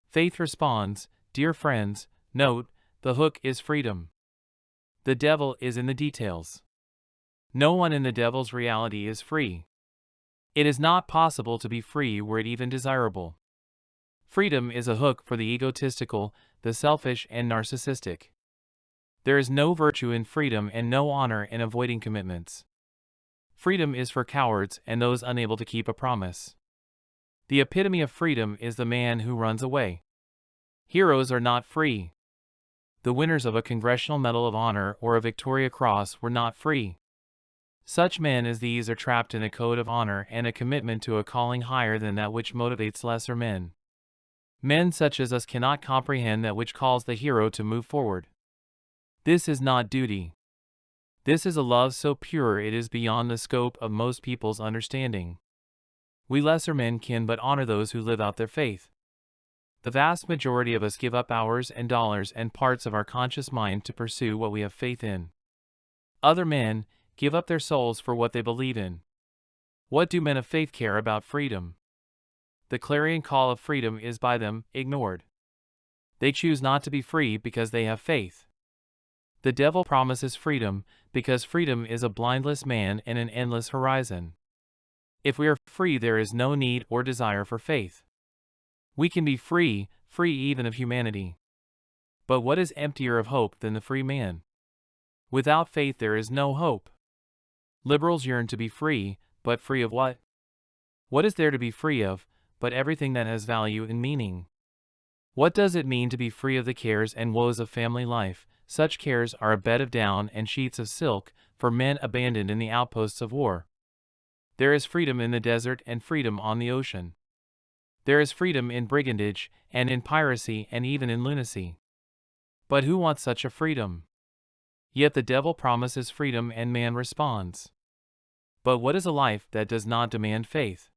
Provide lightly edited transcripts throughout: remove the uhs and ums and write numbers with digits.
Faith responds, "Dear friends, note, the hook is freedom. The devil is in the details. No one in the devil's reality is free. It is not possible to be free were it even desirable. Freedom is a hook for the egotistical, the selfish and narcissistic. There is no virtue in freedom and no honor in avoiding commitments. Freedom is for cowards and those unable to keep a promise. The epitome of freedom is the man who runs away. Heroes are not free. The winners of a Congressional Medal of Honor or a Victoria Cross were not free. Such men as these are trapped in a code of honor and a commitment to a calling higher than that which motivates lesser men. Men such as us cannot comprehend that which calls the hero to move forward. This is not duty. This is a love so pure it is beyond the scope of most people's understanding. We lesser men can but honor those who live out their faith. The vast majority of us give up hours and dollars and parts of our conscious mind to pursue what we have faith in. Other men give up their souls for what they believe in. What do men of faith care about freedom? The clarion call of freedom is by them ignored. They choose not to be free because they have faith. The devil promises freedom because freedom is a blindless man and an endless horizon. If we are free, there is no need or desire for faith. We can be free even of humanity. But what is emptier of hope than the free man? Without faith there is no hope. Liberals yearn to be free, but free of what? What is there to be free of, but everything that has value and meaning? What does it mean to be free of the cares and woes of family life? Such cares are a bed of down and sheets of silk for men abandoned in the outposts of war. There is freedom in the desert and freedom on the ocean. There is freedom in brigandage and in piracy and even in lunacy. But who wants such a freedom? Yet the devil promises freedom and man responds. But what is a life that does not demand faith?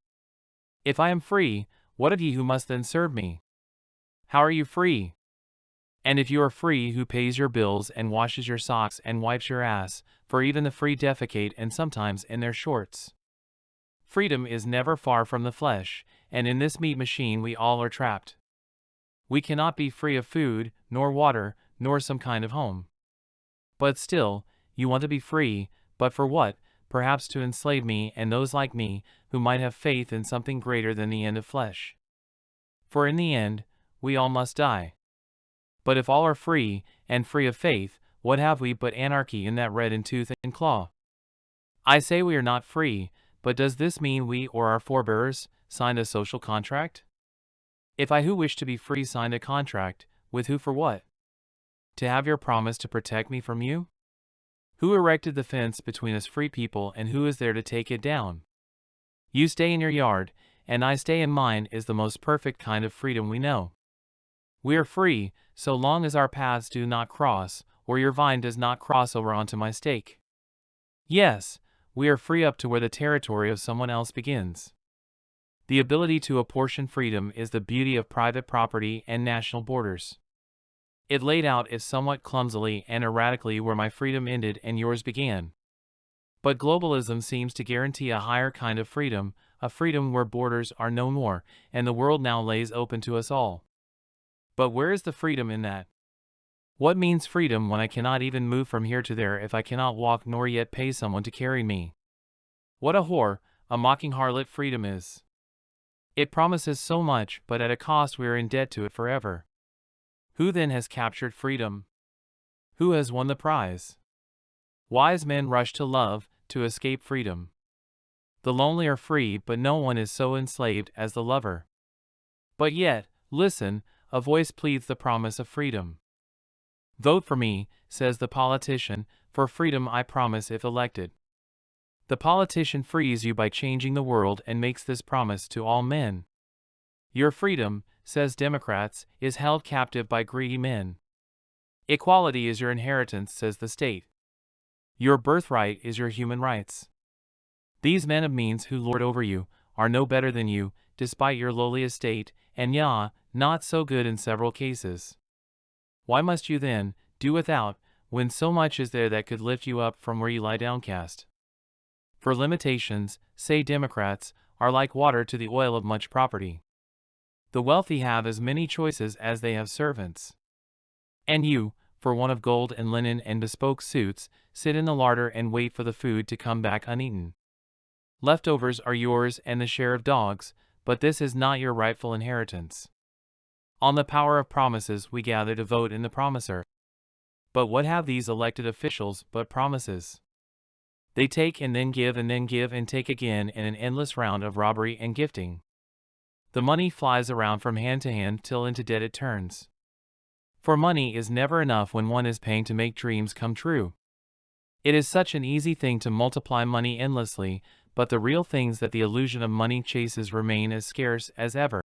If I am free, what of ye who must then serve me? How are you free? And if you are free, who pays your bills and washes your socks and wipes your ass, for even the free defecate and sometimes in their shorts? Freedom is never far from the flesh, and in this meat machine we all are trapped. We cannot be free of food, nor water, nor some kind of home. But still, you want to be free, but for what? Perhaps to enslave me and those like me, who might have faith in something greater than the end of flesh. For in the end, we all must die. But if all are free, and free of faith, what have we but anarchy in that red in tooth and claw? I say we are not free, but does this mean we or our forebears signed a social contract? If I who wish to be free signed a contract, with who for what? To have your promise to protect me from you? Who erected the fence between us free people, and who is there to take it down? You stay in your yard, and I stay in mine is the most perfect kind of freedom we know. We are free, so long as our paths do not cross, or your vine does not cross over onto my stake. Yes, we are free up to where the territory of someone else begins. The ability to apportion freedom is the beauty of private property and national borders. It laid out is somewhat clumsily and erratically where my freedom ended and yours began. But globalism seems to guarantee a higher kind of freedom, a freedom where borders are no more, and the world now lays open to us all. But where is the freedom in that? What means freedom when I cannot even move from here to there, if I cannot walk nor yet pay someone to carry me? What a whore, a mocking harlot freedom is. It promises so much, but at a cost we are in debt to it forever. Who then has captured freedom? Who has won the prize? Wise men rush to love, to escape freedom. The lonely are free, but no one is so enslaved as the lover. But yet, listen, a voice pleads the promise of freedom. Vote for me, says the politician, for freedom I promise if elected. The politician frees you by changing the world and makes this promise to all men. Your freedom, says Democrats, is held captive by greedy men. Equality is your inheritance, says the state. Your birthright is your human rights. These men of means who lord over you are no better than you, despite your lowly estate, and not so good in several cases. Why must you then do without, when so much is there that could lift you up from where you lie downcast? For limitations, say Democrats, are like water to the oil of much property. The wealthy have as many choices as they have servants. And you, for want of gold and linen and bespoke suits, sit in the larder and wait for the food to come back uneaten. Leftovers are yours and the share of dogs, but this is not your rightful inheritance. On the power of promises we gather to vote in the promiser. But what have these elected officials but promises? They take and then give and take again in an endless round of robbery and gifting. The money flies around from hand to hand till into debt it turns. For money is never enough when one is paying to make dreams come true. It is such an easy thing to multiply money endlessly, but the real things that the illusion of money chases remain as scarce as ever.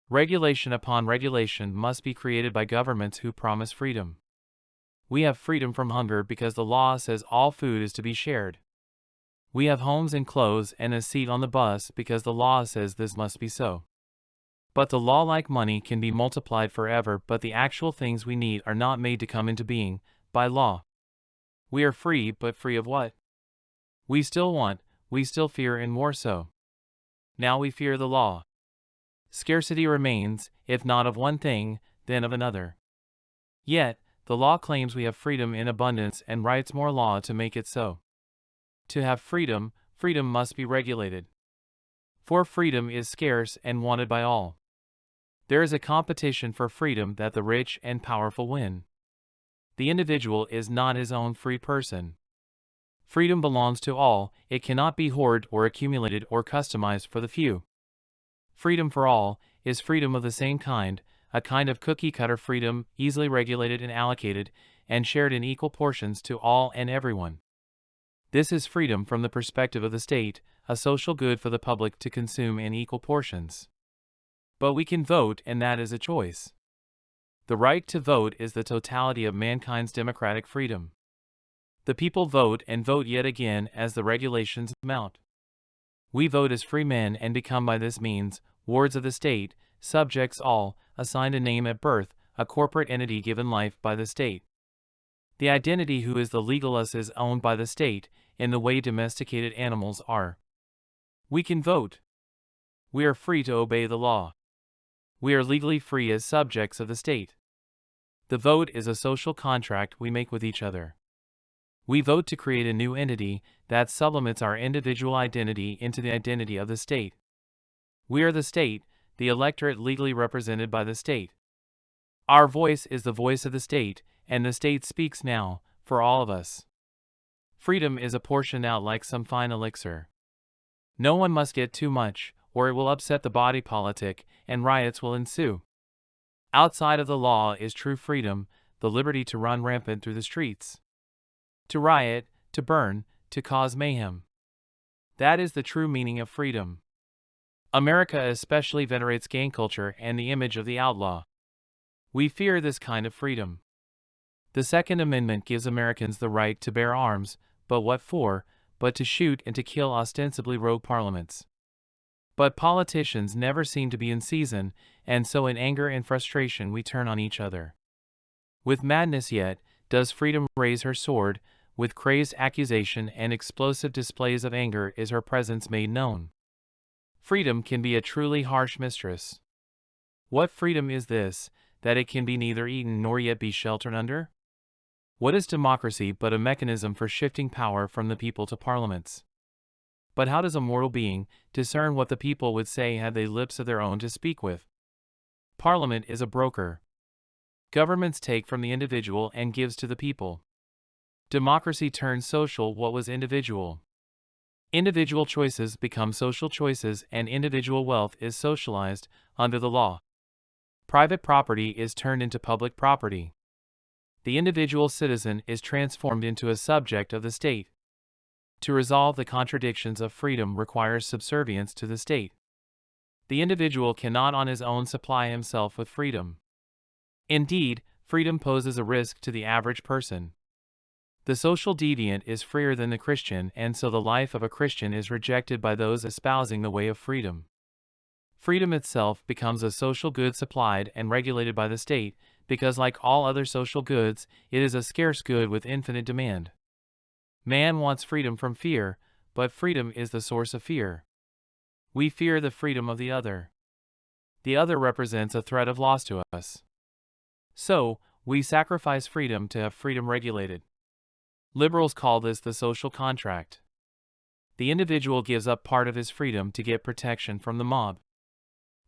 Regulation upon regulation must be created by governments who promise freedom. We have freedom from hunger because the law says all food is to be shared. We have homes and clothes and a seat on the bus because the law says this must be so. But the law, like money, can be multiplied forever, but the actual things we need are not made to come into being by law. We are free, but free of what? We still want, we still fear, and more so. Now we fear the law. Scarcity remains, if not of one thing, then of another. Yet, the law claims we have freedom in abundance and writes more law to make it so. To have freedom, freedom must be regulated. For freedom is scarce and wanted by all. There is a competition for freedom that the rich and powerful win. The individual is not his own free person. Freedom belongs to all, it cannot be hoarded or accumulated or customized for the few. Freedom for all is freedom of the same kind, a kind of cookie-cutter freedom, easily regulated and allocated, and shared in equal portions to all and everyone. This is freedom from the perspective of the state, a social good for the public to consume in equal portions. But we can vote, and that is a choice. The right to vote is the totality of mankind's democratic freedom. The people vote and vote yet again as the regulations mount. We vote as free men and become by this means wards of the state, subjects all, assigned a name at birth, a corporate entity given life by the state. The identity who is the legal us is owned by the state, in the way domesticated animals are. We can vote. We are free to obey the law. We are legally free as subjects of the state. The vote is a social contract we make with each other. We vote to create a new entity that sublimates our individual identity into the identity of the state. We are the state, the electorate legally represented by the state. Our voice is the voice of the state, and the state speaks now, for all of us. Freedom is apportioned out like some fine elixir. No one must get too much, or it will upset the body politic, and riots will ensue. Outside of the law is true freedom, the liberty to run rampant through the streets. To riot, to burn, to cause mayhem. That is the true meaning of freedom. America especially venerates gang culture and the image of the outlaw. We fear this kind of freedom. The Second Amendment gives Americans the right to bear arms, but what for? But to shoot and to kill ostensibly rogue parliaments. But politicians never seem to be in season, and so in anger and frustration we turn on each other. With madness yet, does freedom raise her sword, with crazed accusation and explosive displays of anger is her presence made known. Freedom can be a truly harsh mistress. What freedom is this, that it can be neither eaten nor yet be sheltered under? What is democracy but a mechanism for shifting power from the people to parliaments? But how does a mortal being discern what the people would say had they lips of their own to speak with? Parliament is a broker. Governments take from the individual and gives to the people. Democracy turns social what was individual. Individual choices become social choices and individual wealth is socialized under the law. Private property is turned into public property. The individual citizen is transformed into a subject of the state. To resolve the contradictions of freedom requires subservience to the state. The individual cannot on his own supply himself with freedom. Indeed, freedom poses a risk to the average person. The social deviant is freer than the Christian, and so the life of a Christian is rejected by those espousing the way of freedom. Freedom itself becomes a social good supplied and regulated by the state, because like all other social goods, it is a scarce good with infinite demand. Man wants freedom from fear, but freedom is the source of fear. We fear the freedom of the other. the other represents a threat of loss to us. So, we sacrifice freedom to have freedom regulated. Liberals call this the social contract. The individual gives up part of his freedom to get protection from the mob.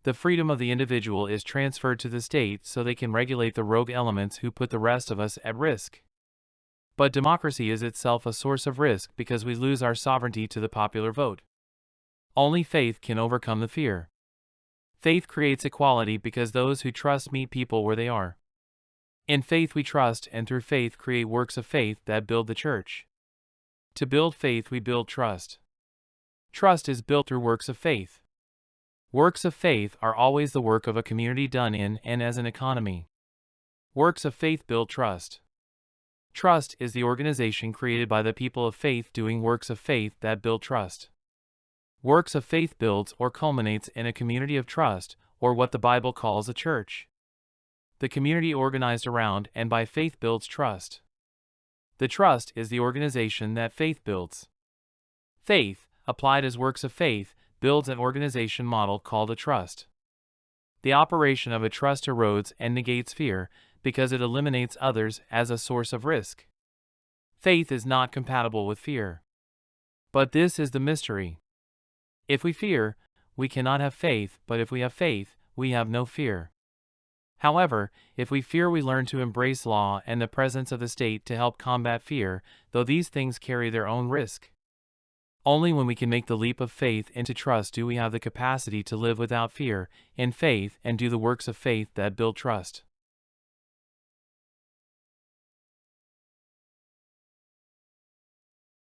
The freedom of the individual is transferred to the state so they can regulate the rogue elements who put the rest of us at risk. But democracy is itself a source of risk because we lose our sovereignty to the popular vote. Only faith can overcome the fear. Faith creates equality because those who trust meet people where they are. In faith we trust, and through faith create works of faith that build the church. To build faith we build trust. Trust is built through works of faith. Works of faith are always the work of a community done in and as an economy. Works of faith build trust. Trust is the organization created by the people of faith doing works of faith that build trust. Works of faith builds or culminates in a community of trust, or what the Bible calls a church. The community organized around and by faith builds trust. The trust is the organization that faith builds. Faith, applied as works of faith, builds an organization model called a trust. The operation of a trust erodes and negates fear because it eliminates others as a source of risk. Faith is not compatible with fear. But this is the mystery. If we fear, we cannot have faith, but if we have faith, we have no fear. However, if we fear, we learn to embrace law and the presence of the state to help combat fear, though these things carry their own risk. Only when we can make the leap of faith into trust do we have the capacity to live without fear, in faith, and do the works of faith that build trust.